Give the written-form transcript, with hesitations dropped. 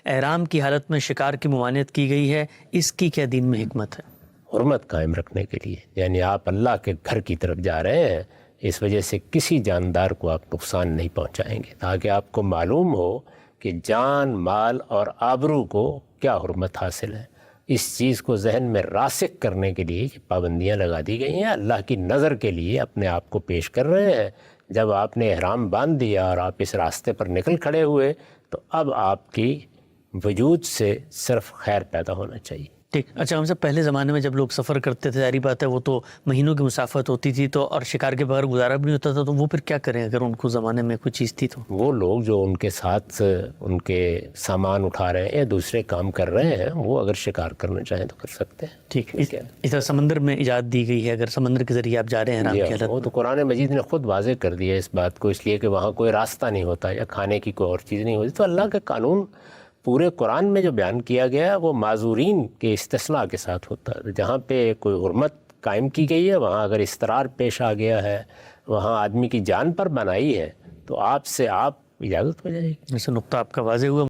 احرام کی حالت میں شکار کی ممانعت کی گئی ہے، اس کی کیا دین میں حکمت ہے؟ حرمت قائم رکھنے کے لیے، یعنی آپ اللہ کے گھر کی طرف جا رہے ہیں، اس وجہ سے کسی جاندار کو آپ نقصان نہیں پہنچائیں گے، تاکہ آپ کو معلوم ہو کہ جان، مال اور آبرو کو کیا حرمت حاصل ہے۔ اس چیز کو ذہن میں راسخ کرنے کے لیے یہ پابندیاں لگا دی گئی ہیں۔ اللہ کی نظر کے لیے اپنے آپ کو پیش کر رہے ہیں۔ جب آپ نے احرام باندھ دیا اور آپ اس راستے پر نکل کھڑے ہوئے تو اب آپ کی وجود سے صرف خیر پیدا ہونا چاہیے۔ ٹھیک، اچھا، ہم سے پہلے زمانے میں جب لوگ سفر کرتے تھے، ظاہری بات ہے وہ تو مہینوں کی مسافت ہوتی تھی تو اور شکار کے بغیر گزارا بھی نہیں ہوتا تھا، تو وہ پھر کیا کریں اگر ان کو زمانے میں کوئی چیز تھی تو؟ وہ لوگ جو ان کے ساتھ ان کے سامان اٹھا رہے ہیں یا دوسرے کام کر رہے ہیں، وہ اگر شکار کرنا چاہیں تو کر سکتے ہیں۔ ٹھیک، اس طرح سمندر میں ایجاد دی گئی ہے، اگر سمندر کے ذریعے آپ جا رہے ہیں احرام کی حالت وہ تو قرآن مجید نے خود واضح کر دیا اس بات کو، اس لیے کہ وہاں کوئی راستہ نہیں ہوتا یا کھانے کی کوئی اور چیز نہیں ہوتی۔ تو اللہ کا قانون پورے قرآن میں جو بیان کیا گیا وہ معذورین کے استثناء کے ساتھ ہوتا ہے۔ جہاں پہ کوئی حرمت قائم کی گئی ہے، وہاں اگر اضطرار پیش آ گیا ہے، وہاں آدمی کی جان پر بنائی ہے، تو آپ سے اجازت ہو جائے گی۔ جیسے نقطہ آپ کا واضح ہوا۔